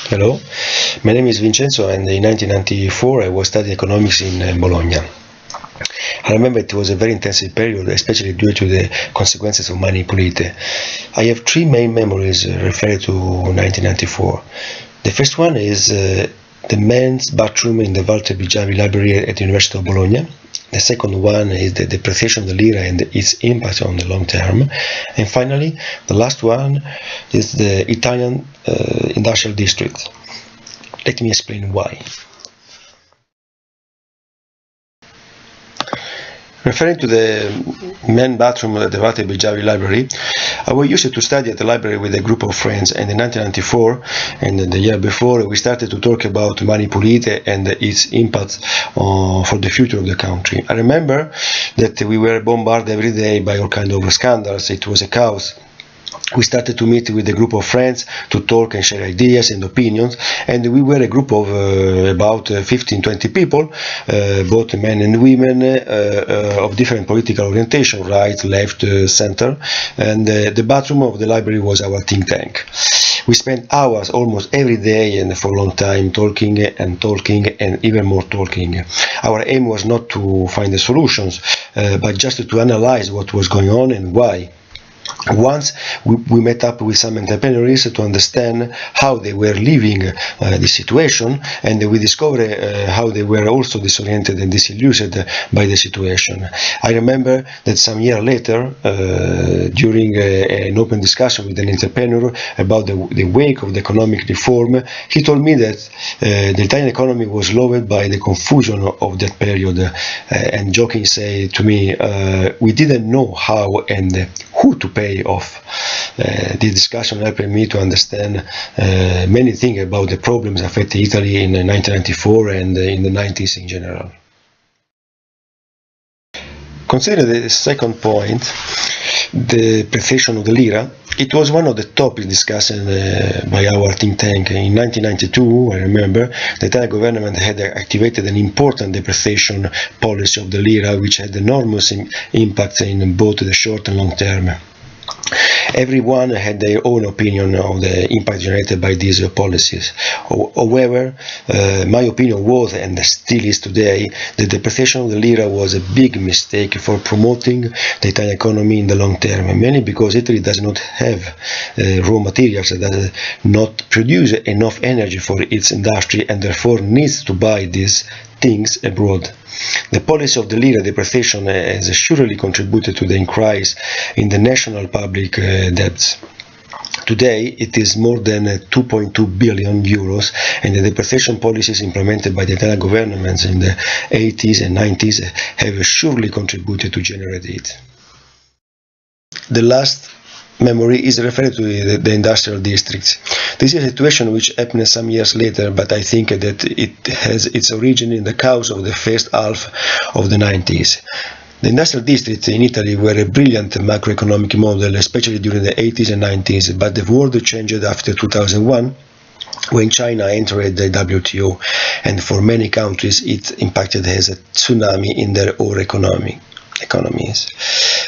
Hello, my name is Vincenzo, and in 1994 I was studying economics in Bologna. I remember it was a very intensive period, especially due to the consequences of Mani Pulite. I have three main memories referring to 1994. The first one is the men's bathroom in the Walter Bigiavi Library at the University of Bologna. The second one is the depreciation of the lira and its impact on the long term. And finally, the last one is the Italian industrial district. Let me explain why. Referring to the men's bathroom at the Walter Bigiavi Library, I was used to study at the library with a group of friends, and in 1994 and the year before we started to talk about Mani Pulite and its impact for the future of the country. I remember that we were bombarded every day by all kinds of scandals. It was a chaos. We started to meet with a group of friends to talk and share ideas and opinions, and we were a group of about 15-20 people, both men and women, of different political orientation, right, left, center, and the bathroom of the library was our think tank. We spent hours almost every day and for a long time talking and even more talking. Our aim was not to find the solutions, but just to analyze what was going on and why. Once we met up with some entrepreneurs to understand how they were living the situation, and we discovered how they were also disoriented and disillusioned by the situation. I remember that some years later, during an open discussion with an entrepreneur about the wake of the economic reform, he told me that the Italian economy was lowered by the confusion of that period, and joking say to me, we didn't know how and who to pay off. This discussion helped me to understand many things about the problems affecting Italy in 1994 and in the 90s in general. Considering the second point, the depreciation of the lira, it was one of the topics discussed by our think tank. In 1992, I remember, the Italian government had activated an important depreciation policy of the lira, which had enormous impact in both the short and long term. Everyone had their own opinion of the impact generated by these policies. However, my opinion was, and still is today, that the depreciation of the lira was a big mistake for promoting the Italian economy in the long term, mainly because Italy does not have raw materials, does not produce enough energy for its industry, and therefore needs to buy these things abroad. The policy of the lira depreciation has surely contributed to the increase in the national public debts. Today, it is more than 2.2 billion euros, and the depreciation policies implemented by the Italian governments in the 80s and 90s have surely contributed to generate it. The last memory is referred to the industrial districts. This is a situation which happened some years later, but I think that it has its origin in the chaos of the first half of the 90s. The industrial districts in Italy were a brilliant macroeconomic model, especially during the 80s and 90s, but the world changed after 2001, when China entered the WTO, and for many countries it impacted as a tsunami in their own economies.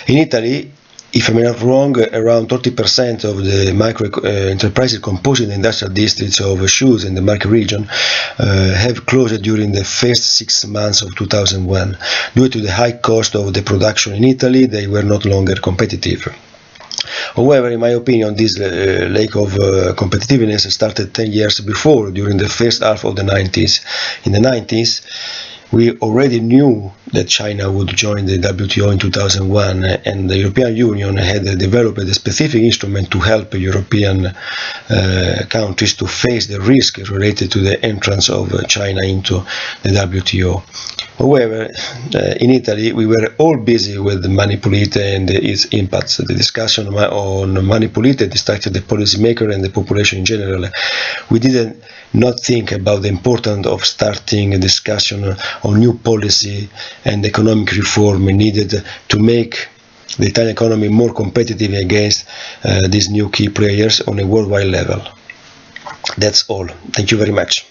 In Italy, if I'm not wrong, around 30% of the micro enterprises composing the industrial districts of shoes in the market region have closed during the first 6 months of 2001. Due to the high cost of the production in Italy, they were no longer competitive. However, in my opinion, this lack of competitiveness started 10 years before, during the first half of the 90s. In the 90s, we already knew that China would join the WTO in 2001, and the European Union had developed a specific instrument to help European countries to face the risk related to the entrance of China into the WTO. However, in Italy, we were all busy with Mani Pulite and its impacts. The discussion on Mani Pulite distracted the policymaker and the population in general. We did not think about the importance of starting a discussion on new policy and economic reform needed to make the Italian economy more competitive against these new key players on a worldwide level. That's all. Thank you very much.